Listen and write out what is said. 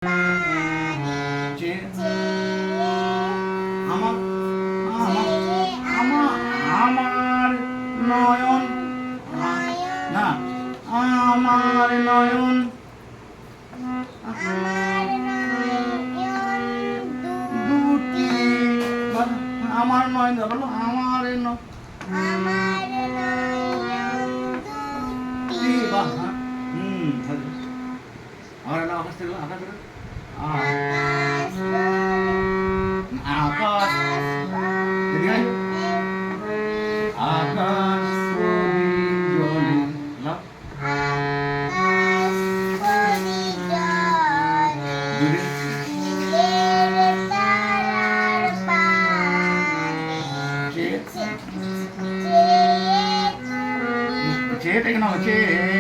যে আমার আমার আমার নয়ন না আমার নয়ন দুটি আমার নয়ন বলো আমার দুটি বাহ আমার আকাশ থেকে আকাশ আকাশ আকাশ জলে চেয়ে থেকে নাও চেয়ে